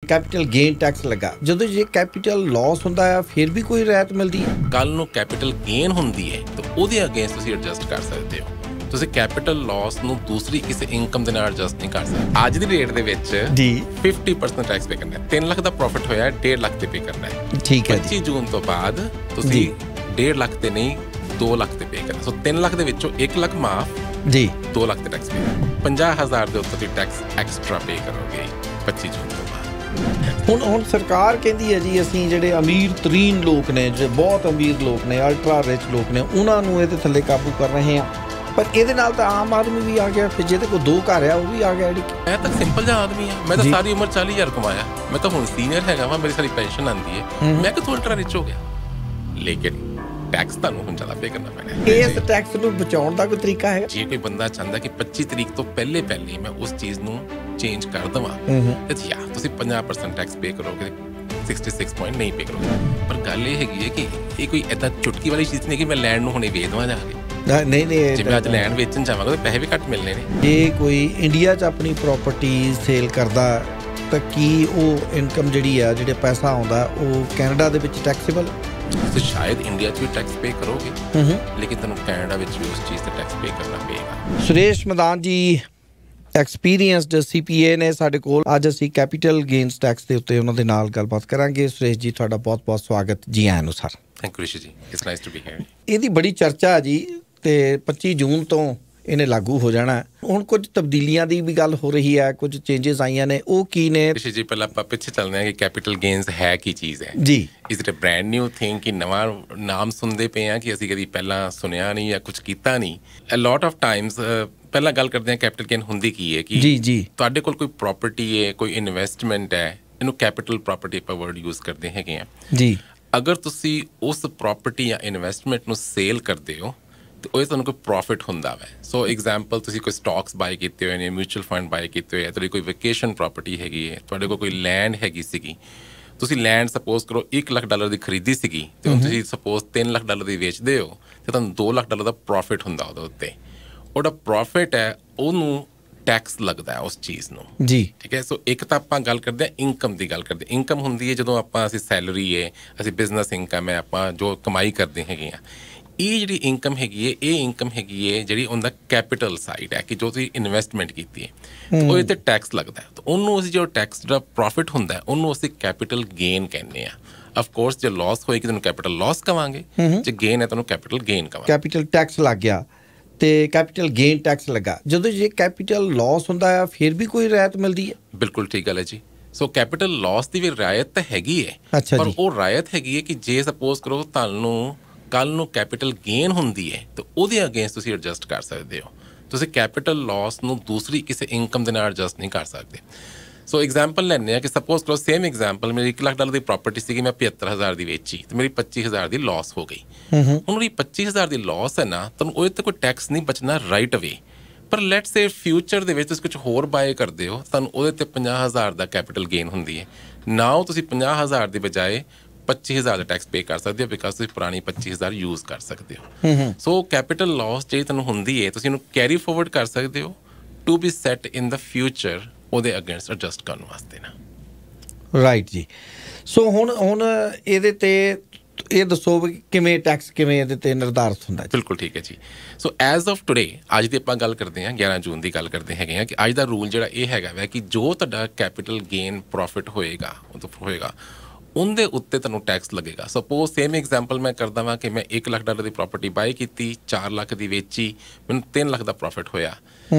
Capital gain tax लगा ਜਦੋਂ ਜੇ कैपिटल लॉस ਹੁੰਦਾ ਆ ਫਿਰ ਵੀ ਕੋਈ ਰਿਆਇਤ ਮਿਲਦੀ ਹੈ ਕੱਲ ਨੂੰ कैपिटल गेन ਹੁੰਦੀ ਹੈ ਤਾਂ ਉਹਦੇ ਅਗੇਂਸਟ ਤੁਸੀਂ ਐਡਜਸਟ ਕਰ ਸਕਦੇ ਹੋ ਤੁਸੀਂ कैपिटल लॉस ਨੂੰ ਦੂਸਰੀ ਕਿਸੇ ਇਨਕਮ ਦੇ ਨਾਲ ਐਡਜਸਟ ਨਹੀਂ ਕਰ ਸਕਦੇ ਅੱਜ ਦੀ ਰੇਟ ਦੇ ਵਿੱਚ ਜੀ 50% ਟੈਕਸ ਪੇ ਕਰਨਾ ਹੈ 3 ਲੱਖ ਦਾ ਪ੍ਰੋਫਿਟ ਹੋਇਆ 1.5 ਲੱਖ ਤੇ ਪੇ ਕਰਨਾ ਹੈ ਠੀਕ ਹੈ 25 ਜੂਨ ਤੋਂ ਬਾਅਦ ਤੁਸੀਂ 1.5 ਲੱਖ ਤੇ ਨਹੀਂ 2 ਲੱਖ ਤੇ ਪੇ ਕਰਨਾ ਸੋ 3 ਲੱਖ ਦੇ ਵਿੱਚੋਂ 1 ਲੱਖ ਮਾਫ ਜੀ 2 ਲੱਖ ਤੇ ਟੈਕਸ ਪੇ 50,000 ਦੇ ਉੱਤੇ ਤੁਸੀਂ ਟੈਕਸ ਐਕਸਟਰਾ ਪੇ ਕਰੋਗੇ 25 ਜੂਨ ਤੋਂ ਬਾਅਦ ਹੁਣ ਸਰਕਾਰ ਕਹਿੰਦੀ ਹੈ ਜੀ ਅਸੀਂ ਜਿਹੜੇ ਅਮੀਰ ਤਰੀਨ ਲੋਕ ਨੇ ਜਿਹੜੇ ਬਹੁਤ ਅਮੀਰ ਲੋਕ ਨੇ ਅਲਟਰਾ ਰਿਚ ਲੋਕ ਨੇ ਉਹਨਾਂ ਨੂੰ ਇਹਦੇ ਥੱਲੇ ਕਾਬੂ ਕਰ ਰਹੇ ਹਾਂ ਪਰ ਇਹਦੇ ਨਾਲ ਤਾਂ ਆਮ ਆਦਮੀ ਵੀ ਆ ਗਿਆ ਫਿਰ ਜਿਹਦੇ ਕੋਲ 2 ਘਰ ਆ ਉਹ ਵੀ ਆ ਗਿਆ ਮੈਂ ਤਾਂ ਸਿੰਪਲ ਜਿਹਾ ਆਦਮੀ ਆ ਮੈਂ ਤਾਂ ਸਾਰੀ ਉਮਰ 40,000 ਕਮਾਇਆ ਮੈਂ ਤਾਂ ਹੁਣ ਸੀਨੀਅਰ ਹੈਗਾ ਵਾ ਮੇਰੀ ਸਾਰੀ ਪੈਨਸ਼ਨ ਆਉਂਦੀ ਹੈ ਮੈਂ ਕਿਥੋਂ ਅਲਟਰਾ ਰਿਚ ਹੋ ਗਿਆ ਲੇਕਿਨ ਟੈਕਸ ਤੁਹਾਨੂੰ ਹੁਣ ਜ਼ਿਆਦਾ ਪੇ ਕਰਨਾ ਪੈਣਾ ਇਸ ਟੈਕਸ ਨੂੰ ਬਚਾਉਣ ਦਾ ਕੋਈ ਤਰੀਕਾ ਹੈ ਜੇ ਕੋਈ ਬੰਦਾ ਚਾਹੁੰਦਾ ਕਿ 25 ਤਰੀਕ ਤੋਂ ਪਹਿਲੇ ਮੈਂ ਉਸ ਚੀਜ਼ ਨੂੰ ਚੇਂਜ ਕਰ ਦੇਵਾਂ ਤੇ ਤੁਸੀਂ 50% ਟੈਕਸ ਪੇ ਕਰੋਗੇ 66 ਪੁਆਇੰਟ ਨਹੀਂ ਪੇ ਕਰੋਗੇ ਪਰ ਗੱਲ ਇਹ ਹੈਗੀ ਹੈ ਕਿ ਇਹ ਕੋਈ ਏਦਾਂ ਚੁਟਕੀ ਵਾਲੀ ਚੀਜ਼ ਨਹੀਂ ਕਿ ਮੈਂ ਲੈਂਡ ਨੂੰ ਹੁਣੇ ਵੇਚ ਦੇਵਾਂ ਜਾ ਕੇ ਨਹੀਂ ਜੇ ਮੈਂ ਅੱਜ ਲੈਂਡ ਵੇਚਣ ਜਾਵਾਂਗਾ ਤਾਂ ਪੈਸੇ ਵੀ ਘੱਟ ਮਿਲਣੇ ਨੇ ਜੇ ਕੋਈ ਇੰਡੀਆ 'ਚ ਆਪਣੀ ਪ੍ਰੋਪਰਟੀ ਸੇਲ ਕਰਦਾ ਤਾਂ ਕੀ ਉਹ ਇਨਕਮ ਜਿਹੜੀ ਆ ਜਿਹੜੇ ਪੈਸਾ ਆਉਂਦਾ ਉਹ ਕੈਨੇਡਾ ਦੇ ਵਿੱਚ ਟੈਕਸੇਬਲ ਤੁਸੀਂ ਸ਼ਾਇਦ ਇੰਡੀਆ 'ਚ ਵੀ ਟੈਕਸ ਪੇ ਕਰੋਗੇ ਲੇਕਿਨ ਤੁਹਾਨੂੰ ਕੈਨੇਡਾ ਵਿੱਚ ਵੀ ਉਸ ਚੀਜ਼ 'ਤੇ ਟੈਕਸ ਪੇ ਕਰਨਾ ਪਏਗਾ ਸੁਰੇਸ਼ ਮਦਾਨ ਜੀ ਐਕਸਪੀਰੀਅੰਸਡ CPA ਨੇ ਸਾਡੇ ਕੋਲ ਅੱਜ ਅਸੀਂ ਕੈਪੀਟਲ ਗੇਨਸ ਟੈਕਸ ਦੇ ਉੱਤੇ ਉਹਨਾਂ ਦੇ ਨਾਲ ਗੱਲਬਾਤ ਕਰਾਂਗੇ ਸੁਰੇਸ਼ ਜੀ ਤੁਹਾਡਾ ਬਹੁਤ ਬਹੁਤ ਸਵਾਗਤ ਜੀ ਆਇਆਂ ਨੂੰ sir thank you Rishi ji it's nice to be here ਇਹਦੀ ਬੜੀ ਚਰਚਾ ਹੈ ਜੀ ਤੇ 25 ਜੂਨ ਤੋਂ ਇਹਨੇ ਲਾਗੂ ਹੋ ਜਾਣਾ ਹੁਣ ਕੁਝ ਤਬਦੀਲੀਆਂ ਦੀ ਵੀ ਗੱਲ ਹੋ ਰਹੀ ਹੈ ਕੁਝ ਚੇਂਜਸ ਆਈਆਂ ਨੇ ਉਹ ਕੀ ਨੇ ਰਿਸ਼ੀ ਜੀ ਪਹਿਲਾਂ ਆਪਾਂ ਪਿੱਛੇ ਚੱਲਦੇ ਹਾਂ ਕਿ ਕੈਪੀਟਲ ਗੇਨਸ ਹੈ ਕੀ ਚੀਜ਼ ਹੈ ਜੀ is it a brand new thing ਕਿ ਨਵਾਂ ਨਾਮ ਸੁਣਦੇ ਪਏ ਹਾਂ ਕਿ ਅਸੀਂ ਕਦੀ ਪਹਿਲਾਂ ਸੁਣਿਆ ਨਹੀਂ ਜਾਂ ਕੁਝ ਕੀਤਾ ਨਹੀਂ ਅ ਲੋਟ ਆਫ ਟਾਈਮਸ ਪਹਿਲਾਂ ਗੱਲ ਕਰਦੇ ਹਾਂ ਕੈਪੀਟਲ ਗੇਨ ਹੁੰਦੀ ਕੀ ਹੈ ਕਿ ਜੀ ਤੁਹਾਡੇ ਕੋਲ ਕੋਈ ਪ੍ਰੋਪਰਟੀ ਹੈ ਕੋਈ ਇਨਵੈਸਟਮੈਂਟ ਹੈ ਇਹਨੂੰ ਕੈਪੀਟਲ ਪ੍ਰੋਪਰਟੀ ਆਪਾਂ ਵਰਡ ਯੂਜ਼ ਕਰਦੇ ਹੈਗੇ ਆ ਜੀ ਅਗਰ ਤੁਸੀਂ ਉਸ ਪ੍ਰੋਪਰਟੀ ਜਾਂ ਇਨਵੈਸਟਮੈਂਟ ਨੂੰ ਸੇਲ ਕਰਦੇ ਹੋ ਤੇ ਉਹ ਤੁਹਾਨੂੰ ਕੋਈ ਪ੍ਰੋਫਿਟ ਹੁੰਦਾ ਵਾ ਸੋ ਐਗਜ਼ਾਮਪਲ ਤੁਸੀਂ ਕੋਈ ਸਟਾਕਸ ਬਾਏ ਕੀਤੇ ਹੋਏ ਨੇ ਮਿਊਚੁਅਲ ਫੰਡ ਬਾਏ ਕੀਤੇ ਹੋਏ ਤੁਹਾਡੀ ਕੋਈ ਵੈਕੇਸ਼ਨ ਪ੍ਰੋਪਰਟੀ ਹੈਗੀ ਹੈ ਤੁਹਾਡੇ ਕੋਲ ਕੋਈ ਲੈਂਡ ਹੈਗੀ ਸੀਗੀ ਤੁਸੀਂ ਲੈਂਡ ਸਪੋਜ਼ ਕਰੋ $1 ਲੱਖ ਦੀ ਖਰੀਦੀ ਸੀਗੀ ਤੇ ਹੁਣ ਤੁਸੀਂ ਸਪੋਜ਼ $3 ਲੱਖ ਦੀ ਵੇਚਦੇ ਹੋ ਤੇ ਤੁਹਾਨੂੰ $2 ਲੱਖ ਦਾ ਪ੍ਰੋਫਿਟ ਹੁੰਦਾ ਉਹਦੇ ਉੱਤੇ ਉਹਦਾ ਪ੍ਰੋਫਿਟ ਹੈ ਉਹਨੂੰ ਟੈਕਸ ਲੱਗਦਾ ਹੈ ਉਸ ਚੀਜ਼ ਨੂੰ ਜੀ ਠੀਕ ਹੈ ਸੋ ਇੱਕ ਤਾਂ ਆਪਾਂ ਗੱਲ ਕਰਦੇ ਹਾਂ ਇਨਕਮ ਦੀ ਗੱਲ ਕਰਦੇ ਇਨਕਮ ਹੁੰਦੀ ਹੈ ਜਦੋਂ ਅਸੀਂ ਸੈਲਰੀ ਹੈ ਅਸੀਂ ਬਿਜ਼ਨਸ ਇਨਕਮ ਹੈ ਆਪਾਂ ਜੋ ਕਮਾਈ ਕਰਦੇ ਹੈਗੇ ਆ ਇਹ ਜਿਹੜੀ ਇਨਕਮ ਹੈਗੀ ਹੈ ਇਹ ਇਨਕਮ ਹੈਗੀ ਹੈ ਜਿਹੜੀ ਉਹਦਾ ਕੈਪੀਟਲ ਸਾਈਡ ਹੈ ਕਿ ਜੋ ਤੁਸੀਂ ਇਨਵੈਸਟਮੈਂਟ ਕੀਤੀ ਹੈ ਉਹਦੇ 'ਤੇ ਟੈਕਸ ਲੱਗਦਾ ਹੈ ਤਾਂ ਉਹਨੂੰ ਅਸੀਂ ਜੋ ਟੈਕਸ ਜਿਹੜਾ ਪ੍ਰੋਫਿਟ ਹੁੰਦਾ ਉਹਨੂੰ ਅਸੀਂ ਕੈਪੀਟਲ ਗੇਨ ਕਹਿੰਦੇ ਹਾਂ ਆਫ ਕੋਰਸ ਜੇ ਲਾਸ ਹੋਏਗੀ ਤੁਹਾਨੂੰ ਕੈਪੀਟਲ ਲਾਸ ਕਵਾਂਗੇ ਜੇ ਗੇਨ ਹੈ ਤੁਹਾਨੂੰ ਕੈਪੀਟਲ ਗੇਨ ਕਵਾਂਗੇ ਕੈਪੀਟਲ ਟੈਕਸ ਲੱਗ ਗਿਆ ਤੇ ਕੈਪੀਟਲ ਗੇਨ ਟੈਕਸ ਲੱਗਾ ਜਦੋਂ ਜੇ ਕੈਪੀਟਲ ਲਾਸ ਹੁੰਦਾ ਆ ਫਿਰ ਵੀ ਕੋਈ ਰਿਆਇਤ ਮਿਲਦੀ ਹੈ ਬਿਲਕੁਲ ਠੀਕ ਗੱਲ ਹੈ ਜੀ ਸੋ ਕੈਪੀਟਲ ਲਾਸ ਦੀ ਵੀ ਰਿਆਇਤ ਤਾਂ ਹੈਗੀ ਹੈ ਪਰ ਉਹ ਰਿਆਇਤ ਹੈਗੀ ਹੈ ਕਿ ਜੇ ਸਪੋਜ਼ ਕਰੋ ਤੁਹਾਨੂੰ ਕੱਲ ਨੂੰ ਕੈਪੀਟਲ ਗੇਨ ਹੁੰਦੀ ਹੈ ਤਾਂ ਉਹਦੇ ਅਗੇਂਸਟ ਤੁਸੀਂ ਐਡਜਸਟ ਕਰ ਸਕਦੇ ਹੋ ਤੁਸੀਂ ਕੈਪੀਟਲ ਲਾਸ ਨੂੰ ਦੂਸਰੀ ਕਿਸੇ ਇਨਕਮ ਦੇ ਨਾਲ ਐਡਜਸਟ ਨਹੀਂ ਕਰ ਸਕਦੇ ਸੋ ਐਗਜ਼ਾਮਪਲ ਲੈਂਦੇ ਹਾਂ ਕਿ ਸਪੋਜ਼ ਕਰੋ ਸੇਮ ਐਗਜ਼ਾਮਪਲ ਮੇਰੀ $1 ਲੱਖ ਦੀ ਪ੍ਰੋਪਰਟੀ ਸੀਗੀ ਮੈਂ 75,000 ਦੀ ਵੇਚੀ ਤੇ ਮੇਰੀ 25,000 ਦੀ ਲਾਸ ਹੋ ਗਈ ਹੁਣ ਉਹਦੀ 25,000 ਦੀ ਲਾਸ ਹੈ ਨਾ ਤੁਹਾਨੂੰ ਉਹਦੇ 'ਤੇ ਕੋਈ ਟੈਕਸ ਨਹੀਂ ਬਚਣਾ ਰਾਈਟ ਅਵੇ ਪਰ ਲੈਟਸ ਸੇ ਫਿਊਚਰ ਦੇ ਵਿੱਚ ਤੁਸੀਂ ਕੁਝ ਹੋਰ ਬਾਏ ਕਰਦੇ ਹੋ ਤੁਹਾਨੂੰ ਉਹਦੇ 'ਤੇ 50,000 ਦਾ ਕੈਪੀਟਲ ਗੇਨ ਹੁੰਦੀ ਹੈ ਨਾਓ ਤੁਸੀਂ 50,000 ਦੀ ਬਜਾਏ 25,000 ਦਾ ਟੈਕਸ ਪੇ ਕਰ ਸਕਦੇ ਹੋ ਬਿਕਾਜ਼ ਤੁਸੀਂ ਪੁਰਾਣੀ 25,000 ਯੂਜ਼ ਕਰ ਸਕਦੇ ਹੋ ਸੋ ਕੈਪੀਟਲ ਲਾਸ ਜੇ ਤੁਹਾਨੂੰ ਹੁੰਦੀ ਹੈ ਤੁਸੀਂ ਇਹਨੂੰ ਕੈਰੀ ਫੋਰਵਰਡ ਕਰ ਸਕਦੇ ਹੋ to be set in the future ਉਹਦੇ ਅਗੇਂਸਟ ਐਡਜਸਟ ਕਰਨ ਵਾਸਤੇ ਨਾ ਰਾਈਟ ਜੀ ਸੋ ਹੁਣ ਇਹਦੇ ਤੇ ਇਹ ਦੱਸੋ ਕਿਵੇਂ ਟੈਕਸ ਕਿਵੇਂ ਇਹਦੇ ਤੇ ਨਿਰਧਾਰਿਤ ਹੁੰਦਾ ਬਿਲਕੁਲ ਠੀਕ ਹੈ ਜੀ ਸੋ ਐਜ਼ ਆਫ ਟੂਡੇ ਅੱਜ ਦੀ ਆਪਾਂ ਗੱਲ ਕਰਦੇ ਹਾਂ 11 ਜੂਨ ਦੀ ਗੱਲ ਕਰਦੇ ਹੈਗੇ ਹਾਂ ਕਿ ਅੱਜ ਦਾ ਰੂਲ ਜਿਹੜਾ ਇਹ ਹੈਗਾ ਵੈ ਕਿ ਜੋ ਤੁਹਾਡਾ ਕੈਪੀਟਲ ਗੇਨ ਪ੍ਰੋਫਿਟ ਹੋਏਗਾ ਉਹਦੇ ਉੱਤੇ ਤੁਹਾਨੂੰ ਟੈਕਸ ਲੱਗੇਗਾ ਸਪੋਜ਼ ਸੇਮ ਐਗਜ਼ਾਮਪਲ ਮੈਂ ਕਰਦਾ ਵਾਂ ਕਿ ਮੈਂ $1 ਲੱਖ ਦੀ ਪ੍ਰੋਪਰਟੀ ਬਾਏ ਕੀਤੀ 4 ਲੱਖ ਦੀ ਵੇਚੀ ਮੈਨੂੰ 3 ਲੱਖ ਦਾ ਪ੍ਰੋਫਿਟ ਹੋਇਆ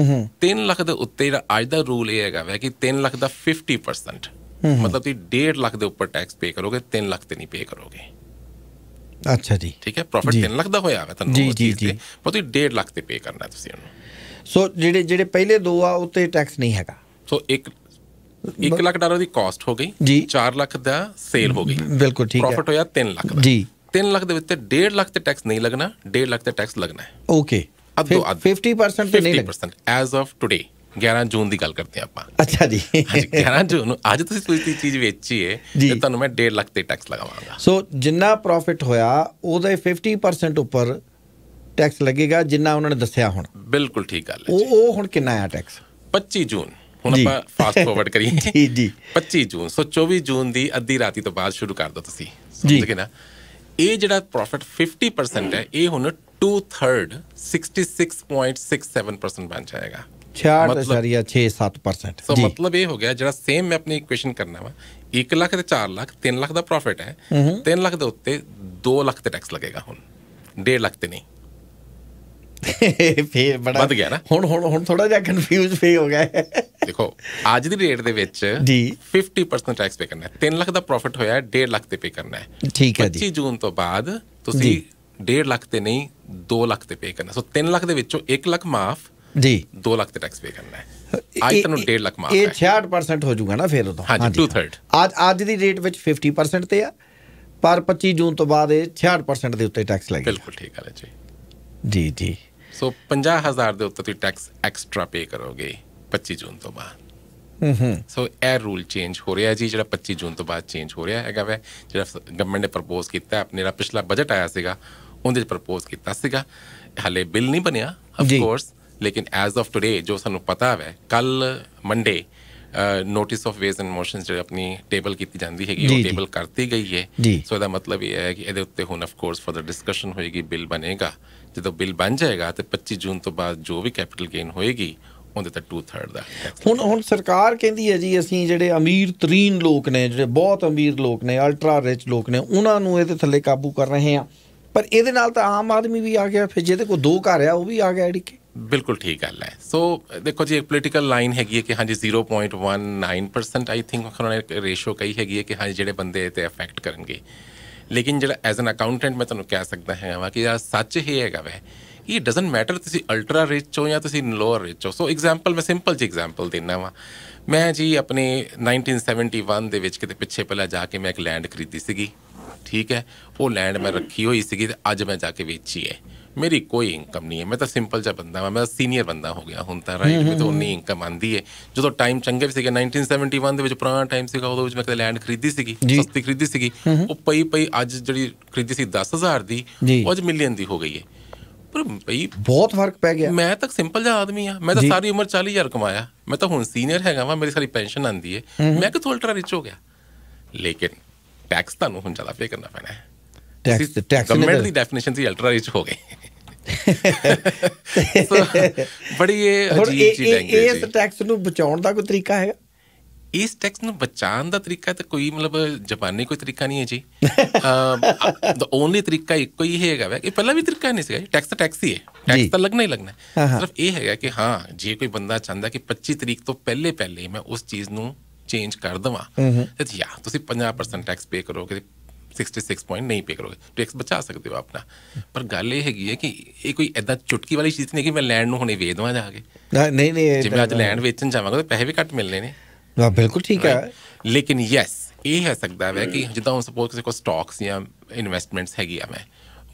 3 ਲੱਖ ਦੇ ਉੱਤੇ ਜਿਹੜਾ ਅੱਜ ਦਾ ਰੂਲ ਇਹ ਹੈਗਾ ਵੈ ਕਿ 3 ਲੱਖ ਦਾ 50% ਮਤਲਬ ਤੁਸੀਂ 1.5 ਲੱਖ ਦੇ ਉੱਪਰ ਟੈਕਸ ਪੇ ਕਰੋਗੇ 3 ਲੱਖ ਤੇ ਨਹੀਂ ਪੇ ਕਰੋਗੇ ਅੱਛਾ ਜੀ ਠੀਕ ਹੈ ਪ੍ਰੋਫਿਟ 3 ਲੱਖ ਦਾ ਹੋਇਆ ਵਾ ਤੁਹਾਨੂੰ ਜੀ ਪਰ ਤੁਸੀਂ 1.5 ਲੱਖ ਤੇ ਪੇ ਕਰਨਾ ਤੁਸੀਂ ਉਹਨੂੰ ਸੋ ਜਿਹੜੇ ਪਹਿਲੇ ਦੋ ਆ ਉੱਤੇ ਟੈਕਸ ਨਹੀਂ ਹੈਗਾ ਸੋ $1 ਲੱਖ ਦੀ ਕਾਸਟ ਹੋ ਗਈ 4 ਲੱਖ ਦਾ ਸੇਲ ਹੋ ਗਈ ਬਿਲਕੁਲ ਠੀਕ ਹੈ ਪ੍ਰੋਫਿਟ ਹੋਇਆ 3 ਲੱਖ ਦਾ ਜੀ 3 ਲੱਖ ਦੇ ਵਿੱਚ 1.5 ਲੱਖ ਤੇ ਟੈਕਸ ਨਹੀਂ ਲੱਗਣਾ 1.5 ਲੱਖ ਤੇ ਟੈਕਸ ਲੱਗਣਾ ਹੈ ਓਕੇ 50% ਤੇ ਨਹੀਂ ਲੱਗਣਾ ਐਜ਼ ਆਫ ਟੂਡੇ 11 ਜੂਨ ਦੀ ਗੱਲ ਕਰਦੇ ਆਪਾਂ ਅੱਛਾ ਜੀ 11 ਜੂਨ ਨੂੰ ਅੱਜ ਤੁਸੀਂ ਕੋਈ ਚੀਜ਼ ਵੇਚੀ ਹੈ ਤੇ ਤੁਹਾਨੂੰ ਮੈਂ 1.5 ਲੱਖ ਤੇ ਟੈਕਸ ਲਗਾਵਾਂਗਾ ਸੋ ਜਿੰਨਾ ਪ੍ਰੋਫਿਟ ਹੋਇਆ ਉਹਦੇ 50% ਉੱਪਰ ਟੈਕਸ ਲੱਗੇਗਾ ਜਿੰਨਾ ਉਹਨਾਂ ਨੇ ਦੱਸਿਆ ਹੁਣ ਬਿਲਕੁਲ ਠੀਕ ਗੱਲ ਹੈ ਉਹ ਹੁਣ ਕਿੰਨਾ ਆ ਟੈਕਸ 25 ਜੂਨ ਹੁਣ ਆਪਾਂ ਫਾਸਟ ਫਾਰਵਰਡ ਕਰੀਏ ਜੀ ਜੀ 25 ਜੂਨ, ਸੋ 24 ਜੂਨ ਦੀ ਅੱਧੀ ਰਾਤੀ ਤੋਂ ਬਾਅਦ ਸ਼ੁਰੂ ਕਰ ਦਿਓ ਤੁਸੀਂ, ਸਮਝ ਗਏ ਨਾ। ਇਹ ਜਿਹੜਾ ਪ੍ਰੋਫਿਟ 50% ਹੈ, ਇਹ ਹੁਣ 2/3 66.67% ਬਣ ਜਾਏਗਾ। 66.67%। ਸੋ ਮਤਲਬ ਇਹ ਹੋ ਗਿਆ, ਜਿਹੜਾ ਸੇਮ ਮੈਂ ਆਪਣੀ ਇਕੁਏਸ਼ਨ ਕਰਨਾ ਵਾ, 1 ਲੱਖ ਤੇ 4 ਲੱਖ, 3 ਲੱਖ ਦਾ ਪ੍ਰੋਫਿਟ ਹੈ, 3 ਲੱਖ ਦੇ ਉੱਤੇ 2 ਲੱਖ ਤੇ ਟੈਕਸ ਲੱਗੇਗਾ, ਹੁਣ 1.5 ਲੱਖ ਤੇ ਨਹੀਂ। ਫੇਰ ਬੜਾ ਵੱਧ ਗਿਆ ਨਾ। ਹੁਣ ਥੋੜਾ ਜਿਹਾ ਕਨਫਿਊਜ਼ ਫੇ ਹੋ ਗਿਆ। ਦੇਖੋ ਅੱਜ ਦੀ ਰੇਟ ਦੇ ਵਿੱਚ ਜੀ 50% ਟੈਕਸ ਪੇ ਕਰਨਾ ਹੈ। 3 ਲੱਖ ਦਾ ਪ੍ਰੋਫਿਟ ਹੋਇਆ, 1.5 ਲੱਖ ਤੇ ਪੇ ਕਰਨਾ ਹੈ। ਠੀਕ ਹੈ ਜੀ। 25 ਜੂਨ ਤੋਂ ਬਾਅਦ ਤੁਸੀਂ 1.5 ਲੱਖ ਤੇ ਨਹੀਂ 2 ਲੱਖ ਤੇ ਪੇ ਕਰਨਾ। ਸੋ 3 ਲੱਖ ਦੇ ਵਿੱਚੋਂ 1 ਲੱਖ ਮਾਫ ਜੀ, 2 ਲੱਖ ਤੇ ਟੈਕਸ ਪੇ ਕਰਨਾ ਹੈ। ਅੱਜ ਤੁਹਾਨੂੰ 1.5 ਲੱਖ ਮਾਫ ਹੈ। ਇਹ 66% ਹੋ ਜਾਊਗਾ ਨਾ ਫਿਰ ਉਦੋਂ। ਹਾਂਜੀ 2/3 ਅੱਜ ਦੀ ਰੇਟ ਵਿੱਚ 50% ਤੇ ਆ, ਪਰ 25 ਜੂਨ ਤੋਂ ਬਾਅਦ ਇਹ 66% ਦੇ ਉੱਤੇ ਟੈਕਸ ਲੱਗੇਗਾ। ਬਿਲਕੁਲ ਠੀਕ ਗੱਲ ਹੈ ਜੀ। ਜੀ ਜੀ। ਸੋ 50,000 ਦੇ ਉੱਤੇ ਤੁਸੀਂ ਟੈਕਸ ਐਕਸਟਰਾ ਪੇ ਕਰੋਗੇ 25 ਜੂਨ ਤੋਂ ਬਾਅਦ। ਸੋ ਇਹ ਰੂਲ ਚੇਂਜ ਹੋ ਰਿਹਾ ਜੀ, ਜਿਹੜਾ 25 ਜੂਨ ਤੋਂ ਬਾਅਦ ਚੇਂਜ ਹੋ ਰਿਹਾ ਹੈਗਾ ਵੈ। ਜਿਹੜਾ ਗਵਰਨਮੈਂਟ ਨੇ ਪ੍ਰਪੋਜ਼ ਕੀਤਾ, ਆਪਣੇ ਜਿਹੜਾ ਪਿਛਲਾ ਬਜਟ ਆਇਆ ਸੀਗਾ ਉਹਦੇ 'ਚ ਪ੍ਰਪੋਜ਼ ਕੀਤਾ ਸੀਗਾ, ਹਾਲੇ ਬਿੱਲ ਨਹੀਂ ਬਣਿਆ ਆਫ ਕੋਰਸ, ਲੇਕਿਨ ਐਜ਼ ਆਫ ਟੂਡੇ ਜੋ ਸਾਨੂੰ ਪਤਾ ਹੈ, ਕੱਲ Monday notice of ways and motions ਜਿਹੜੀ ਆਪਣੀ ਟੇਬਲ ਕੀਤੀ ਜਾਂਦੀ ਹੈਗੀ, ਉਹ ਟੇਬਲ ਕਰਤੀ ਗਈ ਹੈ। ਸੋ ਇਹਦਾ ਮਤਲਬ ਇਹ ਹੈ ਕਿ ਇਹਦੇ ਉੱਤੇ ਹੁਣ ਆਫ ਕੋਰਸ ਫਰਦਰ ਡਿਸਕਸ਼ਨ ਹੋਏਗੀ, ਬਿੱਲ ਬਣੇਗਾ। ਜਦੋਂ ਬਿੱਲ ਬਣ ਜਾਏਗਾ ਤੇ 25 ਜੂਨ ਤੋਂ ਬਾਅਦ ਜੋ ਵੀ ਕੈਪੀਟਲ ਗੇਨ ਹੋਏਗੀ ਉਹਦੇ ਤਾਂ 2/3 ਦਾ। ਹੁਣ ਸਰਕਾਰ ਕਹਿੰਦੀ ਹੈ ਜੀ ਅਸੀਂ ਜਿਹੜੇ ਅਮੀਰ ਤਰੀਨ ਲੋਕ ਨੇ, ਜਿਹੜੇ ਬਹੁਤ ਅਮੀਰ ਲੋਕ ਨੇ, ਅਲਟਰਾ ਰਿਚ ਲੋਕ ਨੇ, ਉਹਨਾਂ ਨੂੰ ਇਹਦੇ ਥੱਲੇ ਕਾਬੂ ਕਰ ਰਹੇ ਹਾਂ, ਪਰ ਇਹਦੇ ਨਾਲ ਤਾਂ ਆਮ ਆਦਮੀ ਵੀ ਆ ਗਿਆ, ਫਿਰ ਜਿਹਦੇ ਕੋਲ 2 ਘਰ ਆ ਉਹ ਵੀ ਆ ਗਿਆ ਅੜਿੱਕੇ। ਬਿਲਕੁਲ ਠੀਕ ਗੱਲ ਹੈ। ਸੋ ਦੇਖੋ ਜੀ, ਇੱਕ ਪੋਲੀਟੀਕਲ ਲਾਈਨ ਹੈਗੀ ਹੈ ਕਿ ਹਾਂਜੀ 0.19% ਆਈ ਥਿੰਕ ਉਹਨਾਂ ਨੇ ਰੇਸ਼ੋ ਕਹੀ ਹੈਗੀ ਹੈ ਕਿ ਹਾਂਜੀ ਜਿਹੜੇ ਬੰਦੇ ਤੇ ਅਫੈਕਟ ਕਰਨਗੇ। ਲੇਕਿਨ ਜਿਹੜਾ ਐਜ਼ ਐਨ ਅਕਾਊਂਟੈਂਟ ਮੈਂ ਤੁਹਾਨੂੰ ਕਹਿ ਸਕਦਾ ਹੈਗਾ ਕਿ ਸੱਚ ਇਹ ਹੈਗਾ ਵੈ ਕਿ ਇਟ ਡਜ਼ਨਟ ਮੈਟਰ ਤੁਸੀਂ ਅਲਟਰਾ ਰਿਚ ਹੋ ਜਾਂ ਤੁਸੀਂ ਲੋਅਰ ਰਿਚ ਹੋ। ਸੋ ਐਗਜ਼ਾਮਪਲ ਮੈਂ ਸਿੰਪਲ ਜਿਹੀ ਐਗਜ਼ਾਮਪਲ ਦਿੰਦਾ ਵਾਂ। ਮੈਂ ਜੀ ਆਪਣੇ 1971 ਦੇ ਵਿੱਚ ਕਿਤੇ ਪਿੱਛੇ ਪਹਿਲਾਂ ਜਾ ਕੇ ਮੈਂ ਇੱਕ ਲੈਂਡ ਖਰੀਦੀ ਸੀਗੀ, ਠੀਕ ਹੈ। ਉਹ ਲੈਂਡ ਮੈਂ ਰੱਖੀ ਹੋਈ ਸੀਗੀ ਤੇ ਅੱਜ ਮੈਂ ਜਾ ਕੇ ਵੇਚੀ ਹੈ। ਮੇਰੀ ਕੋਈ ਇਨਕਮ ਨਹੀਂ ਹੈ, ਮੈਂ ਤਾਂ ਸਿੰਪਲ ਜਿਹਾ ਬੰਦਾ ਵਾਂ, ਮੈਂ ਸੀਨੀਅਰ ਬੰਦਾ ਹੋ ਗਿਆ ਹੁਣ ਤਾਂ, ਰਾਈਟ। ਮੈਨੂੰ ਤਾਂ ਉਨੀ ਇਨਕਮ ਆਉਂਦੀ ਹੈ। ਜਦੋਂ ਟਾਈਮ ਚੰਗੇ ਵੀ ਸੀਗੇ, 1971 ਦੇ ਵਿੱਚ ਪੁਰਾਣਾ ਟਾਈਮ ਸੀਗਾ, ਉਹਦੇ ਵਿੱਚ ਮੈਂ ਕਿਤੇ ਲੈਂਡ ਖਰੀਦੀ ਸੀਗੀ, ਸਸਤੀ ਖਰੀਦੀ ਸੀਗੀ, ਉਹ ਪਈ ਅੱਜ ਜਿਹੜੀ ਖਰੀਦੀ ਸੀ 10,000 ਦੀ, ਉਹ ਅੱਜ ਮਿਲੀਅਨ ਦੀ ਹੋ ਗਈ ਹੈ। ਪਰ ਬਈ ਬਹੁਤ ਫਰਕ ਪੈ ਗਿਆ। ਮੈਂ ਤਾਂ ਸਿੰਪਲ ਜਿਹਾ ਆਦਮੀ ਆ, ਮੈਂ ਤਾਂ ਸਾਰੀ ਉਮਰ 40,000 ਕਮਾਇਆ, ਮੈਂ ਤਾਂ ਹੁਣ ਸੀਨੀਅਰ ਹੈਗਾ ਵਾ, ਮੇਰੀ ਸਾਰੀ ਪੈਨਸ਼ਨ ਆਉਂਦੀ ਹੈ, ਮੈਂ ਕਿਥੋਂ ਅਲਟਰਾ ਰਿਚ ਹੋ ਗਿਆ। ਲੇਕਿਨ ਟੈਕਸ ਤੁਹਾਨੂੰ ਹੁਣ ਜ਼ਿਆਦਾ ਪੇ ਕਰਨਾ ਪੈਣਾ ਹੈ। ਗਵਰਨਮੈਂਟ ਦੀ ਡੈਫੀਨੇਸ਼ਨ ਸੀ ਅਲਟਰਾ ਰਿਚ ਹੋ ਗਏ। ਬੜੀ ਇਹ ਅਜੀਬ ਜਿਹੀ ਲੈਂਗੁਏਜ ਹੈ। ਇਸ ਟੈਕਸ ਨੂੰ ਬਚਾਉਣ ਦਾ ਕੋਈ ਤਰੀਕਾ ਹੈਗਾ? ਇਸ ਟੈਕਸ ਨੂੰ ਬਚਾਉਣ ਦਾ ਤਰੀਕਾ ਤਾਂ ਕੋਈ ਮਤਲਬ ਜ਼ਬਾਨੀ ਕੋਈ ਤਰੀਕਾ ਨਹੀਂ ਹੈ ਜੀ। ਦਾ ਓਨਲੀ ਤਰੀਕਾ ਇੱਕੋ ਹੀ ਹੈਗਾ ਵੈ। ਇਹ ਪਹਿਲਾਂ ਵੀ ਤਰੀਕਾ ਨਹੀਂ ਸੀਗਾ, ਟੈਕਸ ਤਾਂ ਟੈਕਸ ਹੀ ਹੈ, ਟੈਕਸ ਤਾਂ ਲੱਗਣਾ ਹੀ ਲੱਗਣਾ। ਸਿਰਫ ਇਹ ਹੈਗਾ ਕਿ ਹਾਂ ਜੇ ਕੋਈ ਬੰਦਾ ਚਾਹੁੰਦਾ ਕਿ 25 ਤਰੀਕ ਤੋਂ ਪਹਿਲੇ ਮੈਂ ਉਸ ਚੀਜ਼ ਨੂੰ ਚੇਂਜ ਕਰ ਦੇਵਾਂ, ਤੇ ਤੁਸੀਂ 50% ਟੈਕਸ ਪੇ ਕਰੋਗੇ, 66 ਨਹੀਂ ਪੇ ਕਰੋਗੇ, ਟੈਕਸ ਬਚਾ ਸਕਦੇ ਹੋ ਆਪਣਾ। ਪਰ ਗੱਲ ਇਹ ਹੈਗੀ ਹੈ ਕਿ ਇਹ ਕੋਈ ਏਦਾਂ ਚੁਟਕੀ ਵਾਲੀ ਚੀਜ਼ ਨਹੀਂ ਕਿ ਮੈਂ ਲੈਂਡ ਨੂੰ ਹੁਣੇ ਵੇਚ ਦੇਵਾਂ ਜਾ ਕੇ। ਨਹੀਂ, ਜੇ ਮੈਂ ਅੱਜ ਲੈਂਡ ਵੇਚਣ ਜਾਵਾਂਗਾ ਤਾਂ ਪੈਸੇ ਵੀ ਘੱਟ ਮਿਲਣੇ ਨੇ। ਬਿਲਕੁਲ ਠੀਕ ਹੈ। ਲੇਕਿਨ ਯੈਸ ਇਹ ਹੈ ਸਕਦਾ ਹੈ ਕਿ ਜਿੱਦਾਂ ਹੁਣ ਸਪੋਜ਼ ਕਿਸੇ ਕੋਲ ਸਟਾਕਸ ਜਾਂ ਇਨਵੈਸਟਮੈਂਟਸ ਹੈਗੀ ਆ, ਮੈਂ